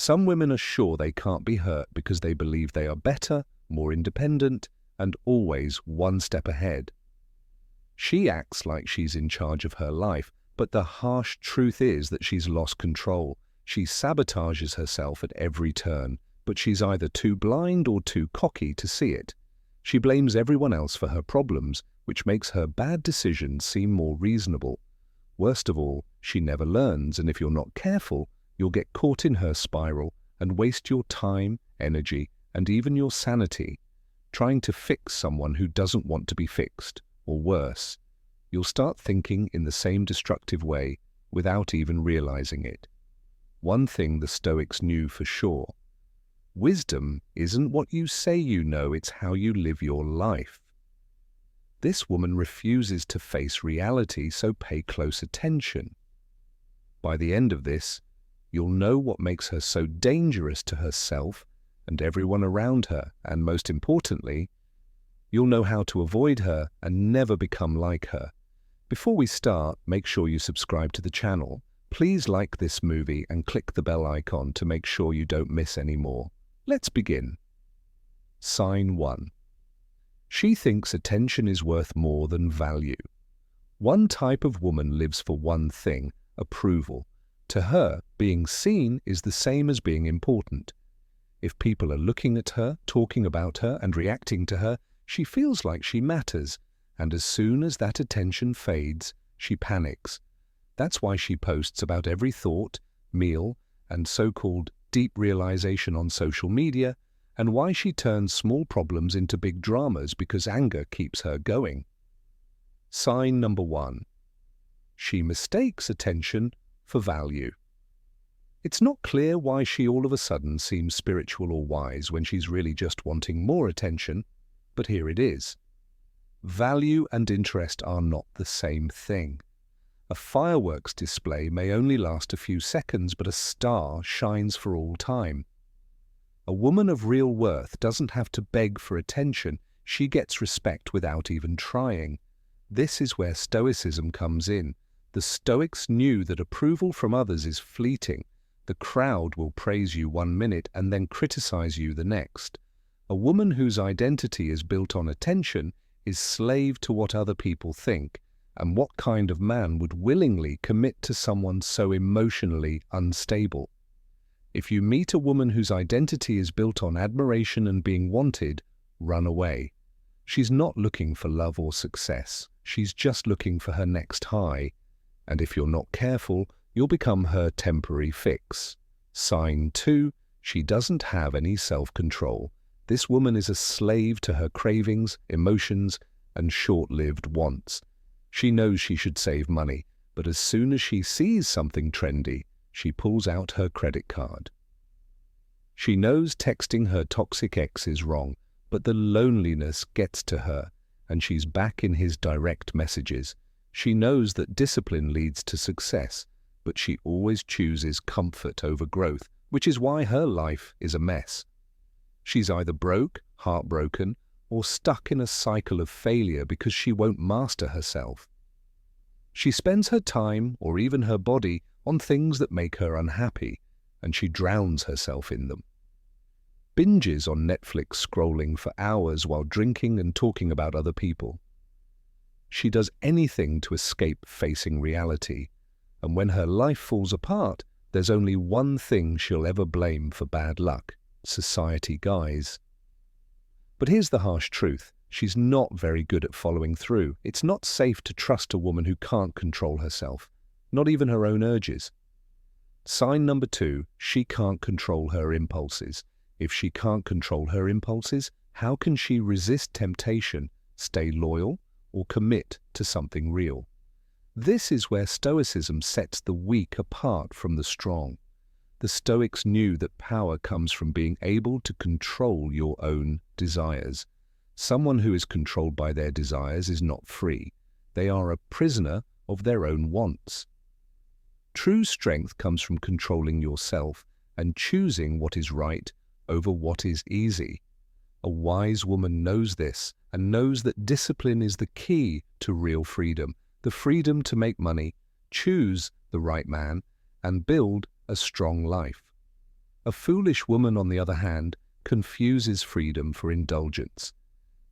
Some women are sure they can't be hurt because they believe they are better, more independent, and always one step ahead. She acts like she's in charge of her life, but the harsh truth is that she's lost control. She sabotages herself at every turn, but she's either too blind or too cocky to see it. She blames everyone else for her problems, which makes her bad decisions seem more reasonable. Worst of all, she never learns, and if you're not careful, you'll get caught in her spiral and waste your time, energy, and even your sanity trying to fix someone who doesn't want to be fixed, or worse. You'll start thinking in the same destructive way without even realizing it. One thing the Stoics knew for sure: wisdom isn't what you say you know, it's how you live your life. This woman refuses to face reality, so pay close attention. By the end of this, you'll know what makes her so dangerous to herself and everyone around her, and most importantly, you'll know how to avoid her and never become like her. Before we start, make sure you subscribe to the channel. Please like this movie and click the bell icon to make sure you don't miss any more. Let's begin. Sign 1. She thinks attention is worth more than value. One type of woman lives for one thing: approval. To her, being seen is the same as being important. If people are looking at her, talking about her, and reacting to her, she feels like she matters, and as soon as that attention fades, she panics. That's why she posts about every thought, meal, and so-called deep realization on social media, and why she turns small problems into big dramas, because anger keeps her going. Sign number 1. She mistakes attention for value. It's not clear why she all of a sudden seems spiritual or wise when she's really just wanting more attention, but here it is. Value and interest are not the same thing. A fireworks display may only last a few seconds, but a star shines for all time. A woman of real worth doesn't have to beg for attention. She gets respect without even trying. This is where Stoicism comes in. The Stoics knew that approval from others is fleeting. The crowd will praise you 1 minute and then criticize you the next. A woman whose identity is built on attention is slave to what other people think. And what kind of man would willingly commit to someone so emotionally unstable? If you meet a woman whose identity is built on admiration and being wanted, run away. She's not looking for love or success. She's just looking for her next high. And if you're not careful, you'll become her temporary fix. Sign 2. She doesn't have any self-control. This woman is a slave to her cravings, emotions, and short-lived wants. She knows she should save money, but as soon as she sees something trendy, she pulls out her credit card. She knows texting her toxic ex is wrong, but the loneliness gets to her, and she's back in his direct messages. She knows that discipline leads to success, but she always chooses comfort over growth, which is why her life is a mess. She's either broke, heartbroken, or stuck in a cycle of failure because she won't master herself. She spends her time, or even her body, on things that make her unhappy, and she drowns herself in them. Binges on Netflix, scrolling for hours while drinking and talking about other people. She does anything to escape facing reality, and when her life falls apart, there's only one thing she'll ever blame for bad luck: society guys. But here's the harsh truth. She's not very good at following through. It's not safe to trust a woman who can't control herself, not even her own urges. Sign number 2, she can't control her impulses. If she can't control her impulses, how can she resist temptation, stay loyal, or commit to something real? This is where Stoicism sets the weak apart from the strong. The Stoics knew that power comes from being able to control your own desires. Someone who is controlled by their desires is not free. They are a prisoner of their own wants. True strength comes from controlling yourself and choosing what is right over what is easy. A wise woman knows this and knows that discipline is the key to real freedom, the freedom to make money, choose the right man, and build a strong life. A foolish woman, on the other hand, confuses freedom for indulgence.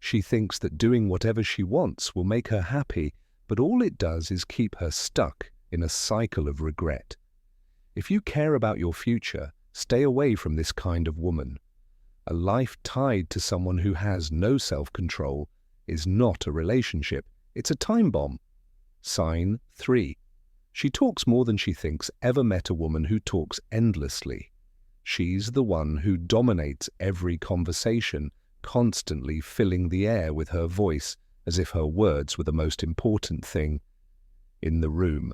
She thinks that doing whatever she wants will make her happy, but all it does is keep her stuck in a cycle of regret. If you care about your future, stay away from this kind of woman. A life tied to someone who has no self-control is not a relationship, it's a time bomb. Sign 3. She talks more than she thinks. Ever met a woman who talks endlessly? She's the one who dominates every conversation, constantly filling the air with her voice as if her words were the most important thing in the room.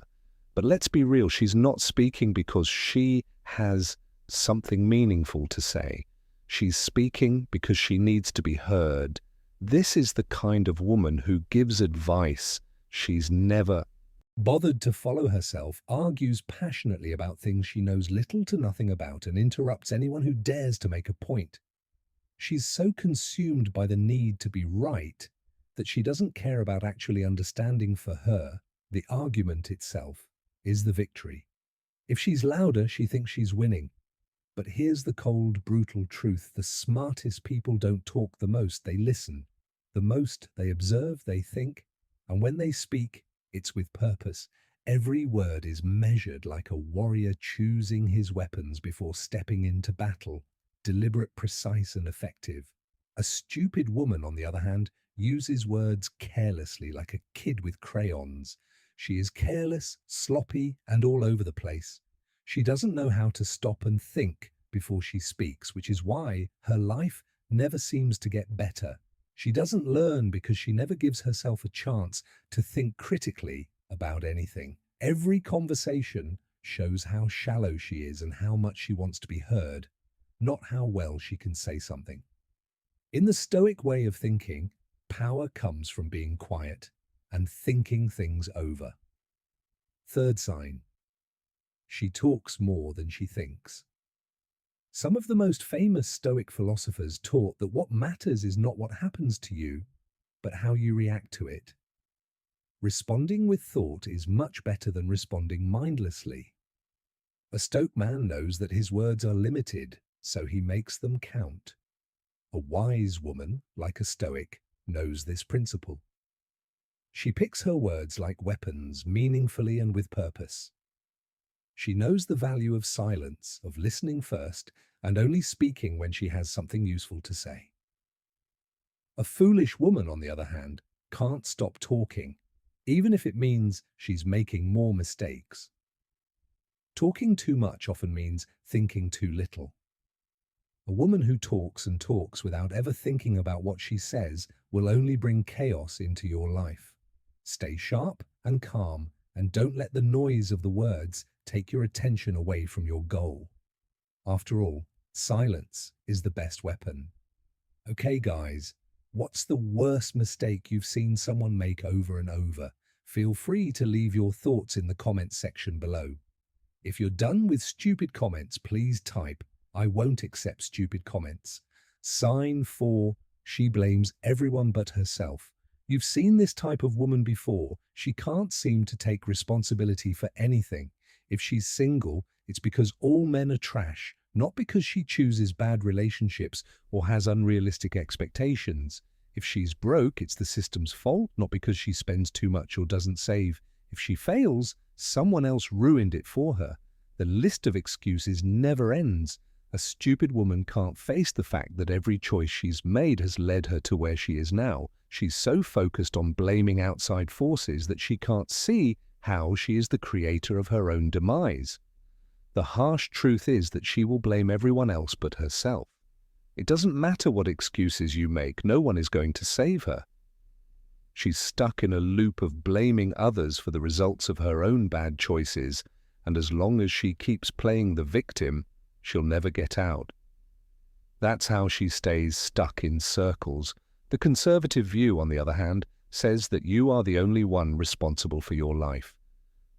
But let's be real, she's not speaking because she has something meaningful to say. She's speaking because she needs to be heard. This is the kind of woman who gives advice she's never bothered to follow herself, argues passionately about things she knows little to nothing about, and interrupts anyone who dares to make a point. She's so consumed by the need to be right that she doesn't care about actually understanding. For her, the argument itself is the victory. If she's louder, she thinks she's winning. But here's the cold, brutal truth. The smartest people don't talk the most, they listen. The most, they observe, they think, and when they speak, it's with purpose. Every word is measured like a warrior choosing his weapons before stepping into battle. Deliberate, precise, and effective. A stupid woman, on the other hand, uses words carelessly like a kid with crayons. She is careless, sloppy, and all over the place. She doesn't know how to stop and think before she speaks, which is why her life never seems to get better. She doesn't learn because she never gives herself a chance to think critically about anything. Every conversation shows how shallow she is and how much she wants to be heard, not how well she can say something. In the Stoic way of thinking, power comes from being quiet and thinking things over. Third sign. She talks more than she thinks. Some of the most famous Stoic philosophers taught that what matters is not what happens to you, but how you react to it. Responding with thought is much better than responding mindlessly. A Stoic man knows that his words are limited, so he makes them count. A wise woman, like a Stoic, knows this principle. She picks her words like weapons, meaningfully and with purpose. She knows the value of silence, of listening first, and only speaking when she has something useful to say. A foolish woman, on the other hand, can't stop talking, even if it means she's making more mistakes. Talking too much often means thinking too little. A woman who talks and talks without ever thinking about what she says will only bring chaos into your life. Stay sharp and calm, and don't let the noise of the words take your attention away from your goal. After all, silence is the best weapon. Okay, guys, what's the worst mistake you've seen someone make over and over? Feel free to leave your thoughts in the comments section below. If you're done with stupid comments, please type, "I won't accept stupid comments." Sign 4. She blames everyone but herself. You've seen this type of woman before. She can't seem to take responsibility for anything. If she's single, it's because all men are trash, not because she chooses bad relationships or has unrealistic expectations. If she's broke, it's the system's fault, not because she spends too much or doesn't save. If she fails, someone else ruined it for her. The list of excuses never ends. A stupid woman can't face the fact that every choice she's made has led her to where she is now. She's so focused on blaming outside forces that she can't see how she is the creator of her own demise. The harsh truth is that she will blame everyone else but herself. It doesn't matter what excuses you make, no one is going to save her. She's stuck in a loop of blaming others for the results of her own bad choices, and as long as she keeps playing the victim, she'll never get out. That's how she stays stuck in circles. The conservative view, on the other hand, says that you are the only one responsible for your life.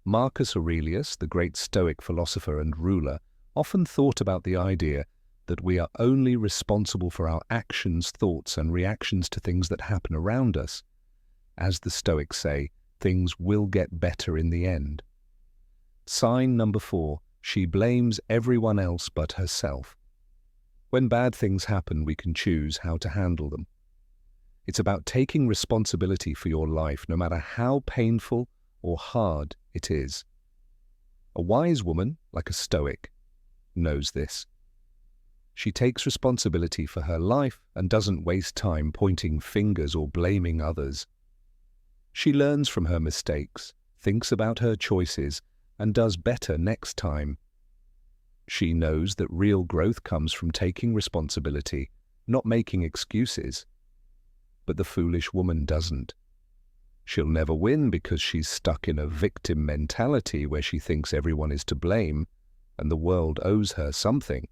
Marcus Aurelius, the great Stoic philosopher and ruler, often thought about the idea that we are only responsible for our actions, thoughts, and reactions to things that happen around us. As the Stoics say, things will get better in the end. Sign number 4. She blames everyone else but herself. When bad things happen, we can choose how to handle them. It's about taking responsibility for your life, no matter how painful or hard it is. A wise woman, like a Stoic, knows this. She takes responsibility for her life and doesn't waste time pointing fingers or blaming others. She learns from her mistakes, thinks about her choices, and does better next time. She knows that real growth comes from taking responsibility, not making excuses. But the foolish woman doesn't. She'll never win because she's stuck in a victim mentality where she thinks everyone is to blame and the world owes her something.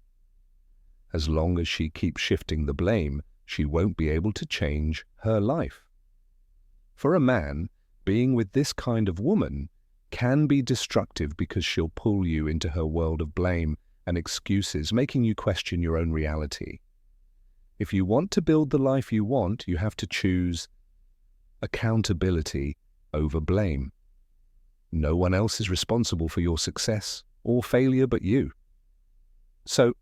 As long as she keeps shifting the blame, she won't be able to change her life. For a man, being with this kind of woman can be destructive because she'll pull you into her world of blame and excuses, making you question your own reality. If you want to build the life you want, you have to choose accountability over blame. No one else is responsible for your success or failure but you. So,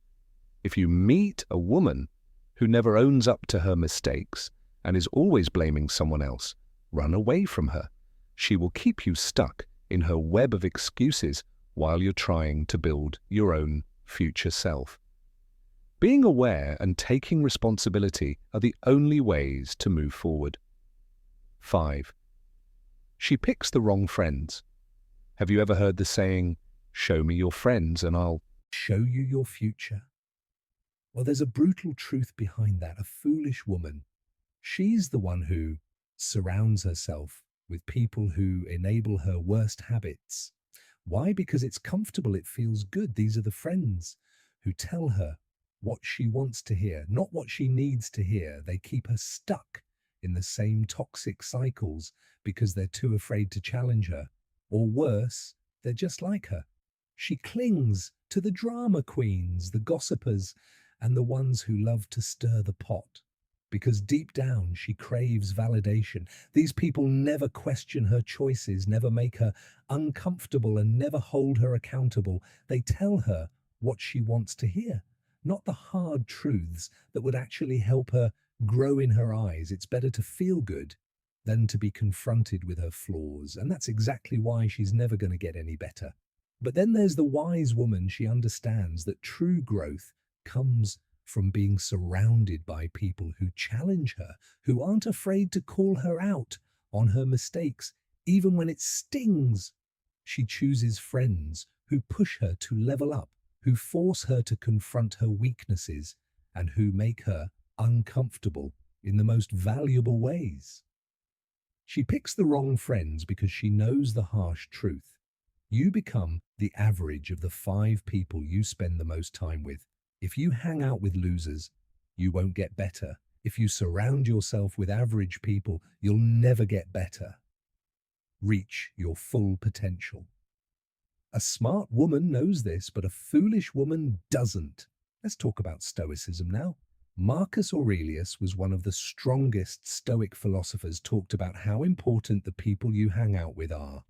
if you meet a woman who never owns up to her mistakes and is always blaming someone else, run away from her. She will keep you stuck in her web of excuses while you're trying to build your own future self. Being aware and taking responsibility are the only ways to move forward. 5. She picks the wrong friends. Have you ever heard the saying, "Show me your friends and I'll show you your future"? Well, there's a brutal truth behind that. A foolish woman, she's the one who surrounds herself with people who enable her worst habits. Why? Because it's comfortable, it feels good. These are the friends who tell her what she wants to hear, not what she needs to hear. They keep her stuck in the same toxic cycles because they're too afraid to challenge her. Or worse, they're just like her. She clings to the drama queens, the gossipers, and the ones who love to stir the pot. Because deep down she craves validation. These people never question her choices, never make her uncomfortable, and never hold her accountable. They tell her what she wants to hear, not the hard truths that would actually help her grow in her eyes. It's better to feel good than to be confronted with her flaws, and that's exactly why she's never going to get any better. But then there's the wise woman. She understands that true growth comes from being surrounded by people who challenge her, who aren't afraid to call her out on her mistakes, even when it stings. She chooses friends who push her to level up, who force her to confront her weaknesses, and who make her uncomfortable in the most valuable ways. She picks the wrong friends because she knows the harsh truth. You become the average of the 5 people you spend the most time with. If you hang out with losers, you won't get better. If you surround yourself with average people, you'll never get better. Reach your full potential. A smart woman knows this, but a foolish woman doesn't. Let's talk about Stoicism now. Marcus Aurelius was one of the strongest Stoic philosophers, talked about how important the people you hang out with are.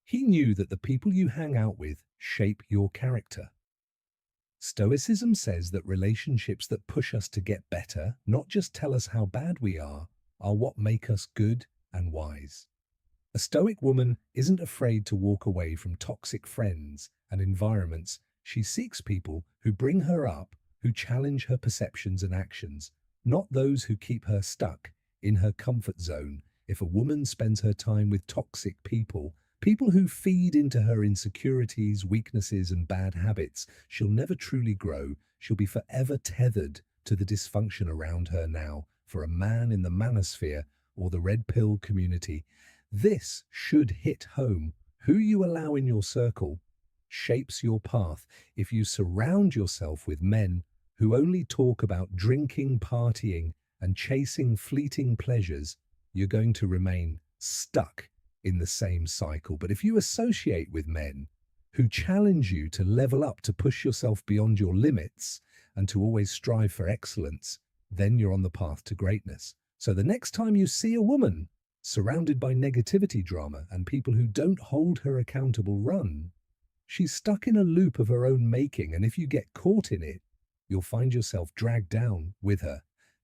He knew that the people you hang out with shape your character. Stoicism says that relationships that push us to get better, not just tell us how bad we are what make us good and wise. A Stoic woman isn't afraid to walk away from toxic friends and environments. She seeks people who bring her up, who challenge her perceptions and actions, not those who keep her stuck in her comfort zone. If a woman spends her time with toxic people, people who feed into her insecurities, weaknesses, and bad habits, she'll never truly grow. She'll be forever tethered to the dysfunction around her. Now, for a man in the manosphere or the red pill community, this should hit home. Who you allow in your circle shapes your path. If you surround yourself with men who only talk about drinking, partying, and chasing fleeting pleasures, you're going to remain stuck in the same cycle. But if you associate with men who challenge you to level up, to push yourself beyond your limits, and to always strive for excellence, then you're on the path to greatness. So the next time you see a woman surrounded by negativity drama and people who don't hold her accountable, run. She's stuck in a loop of her own making, and if you get caught in it, you'll find yourself dragged down with her.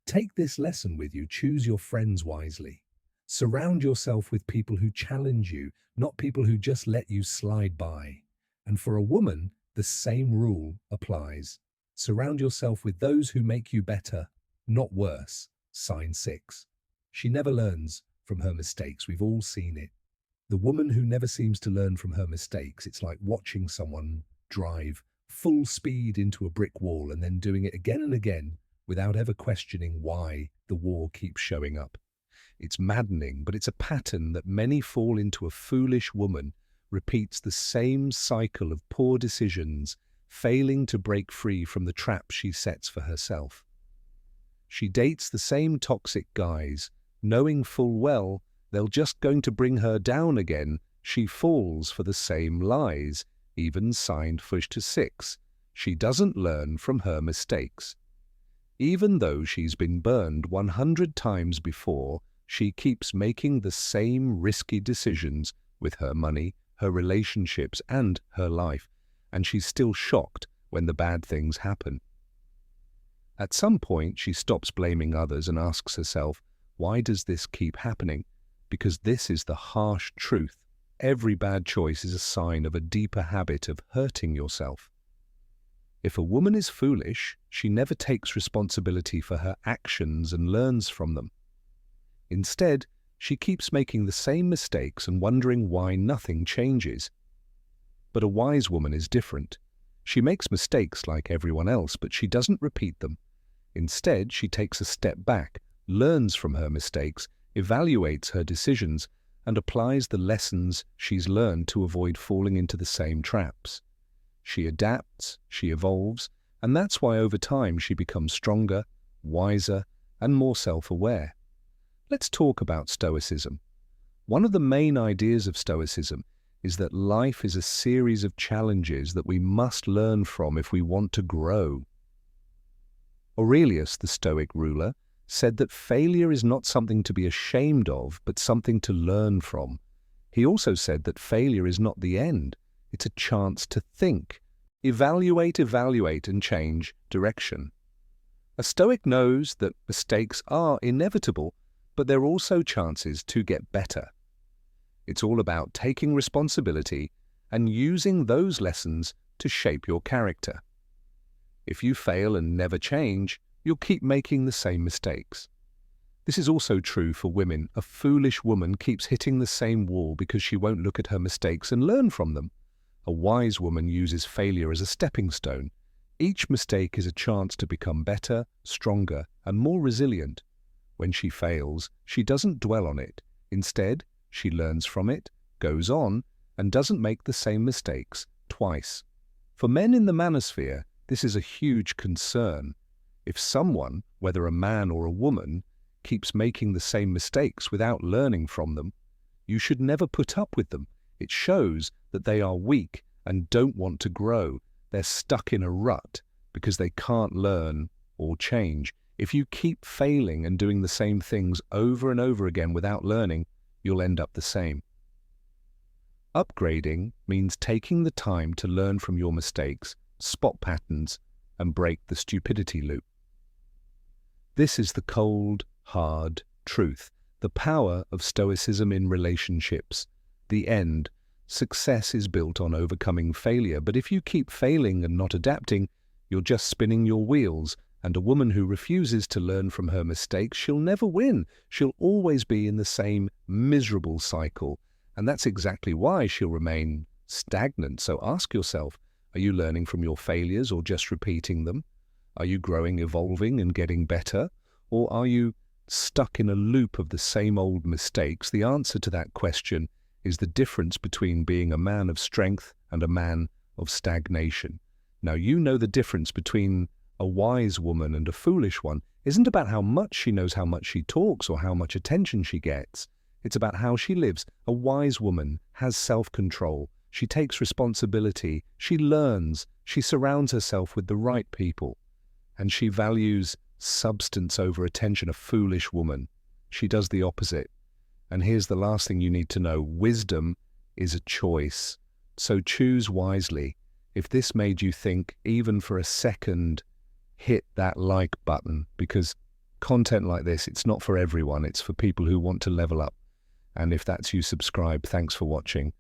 Take this lesson with you. Choose your friends wisely. Surround yourself with people who challenge you, not people who just let you slide by. And for a woman, the same rule applies. Surround yourself with those who make you better, not worse. Sign 6. She never learns from her mistakes. We've all seen it. The woman who never seems to learn from her mistakes, it's like watching someone drive full speed into a brick wall and then doing it again and again without ever questioning why the wall keeps showing up. It's maddening, but it's a pattern that many fall into. A foolish woman repeats the same cycle of poor decisions, failing to break free from the trap she sets for herself. She dates the same toxic guys, knowing full well they're just going to bring her down again. She falls for the same lies, even signed push to 6. She doesn't learn from her mistakes. Even though she's been burned 100 times before, she keeps making the same risky decisions with her money, her relationships, and her life, and she's still shocked when the bad things happen. At some point, she stops blaming others and asks herself, why does this keep happening? Because this is the harsh truth. Every bad choice is a sign of a deeper habit of hurting yourself. If a woman is foolish, she never takes responsibility for her actions and learns from them. Instead, she keeps making the same mistakes and wondering why nothing changes. But a wise woman is different. She makes mistakes like everyone else, but she doesn't repeat them. Instead, she takes a step back, learns from her mistakes, evaluates her decisions, and applies the lessons she's learned to avoid falling into the same traps. She adapts, she evolves, and that's why over time she becomes stronger, wiser, and more self-aware. Let's talk about Stoicism. One of the main ideas of Stoicism is that life is a series of challenges that we must learn from if we want to grow. Aurelius, the Stoic ruler, said that failure is not something to be ashamed of, but something to learn from. He also said that failure is not the end. It's a chance to think, evaluate, and change direction. A Stoic knows that mistakes are inevitable, but they're also chances to get better. It's all about taking responsibility and using those lessons to shape your character. If you fail and never change, you'll keep making the same mistakes. This is also true for women. A foolish woman keeps hitting the same wall because she won't look at her mistakes and learn from them. A wise woman uses failure as a stepping stone. Each mistake is a chance to become better, stronger, and more resilient. When she fails, she doesn't dwell on it. Instead, she learns from it, goes on, and doesn't make the same mistakes twice. For men in the manosphere, this is a huge concern. If someone, whether a man or a woman, keeps making the same mistakes without learning from them, you should never put up with them. It shows that they are weak and don't want to grow. They're stuck in a rut because they can't learn or change. If you keep failing and doing the same things over and over again without learning, you'll end up the same. Upgrading means taking the time to learn from your mistakes, spot patterns, and break the stupidity loop. This is the cold, hard truth, the power of Stoicism in relationships. The end. Success is built on overcoming failure, but if you keep failing and not adapting, you're just spinning your wheels, and a woman who refuses to learn from her mistakes, she'll never win. She'll always be in the same miserable cycle, and that's exactly why she'll remain stagnant. So ask yourself, are you learning from your failures or just repeating them? Are you growing, evolving, and getting better? Or are you stuck in a loop of the same old mistakes? The answer to that question is the difference between being a man of strength and a man of stagnation. Now, you know the difference between a wise woman and a foolish one isn't about how much she knows, how much she talks, or how much attention she gets. It's about how she lives. A wise woman has self-control. She takes responsibility. She learns. She surrounds herself with the right people. And she values substance over attention. A foolish woman, she does the opposite. And here's the last thing you need to know. Wisdom is a choice, So choose wisely. If this made you think even for a second, hit that like button, because content like this, it's not for everyone. It's for people who want to level up. And if that's you, subscribe. Thanks for watching.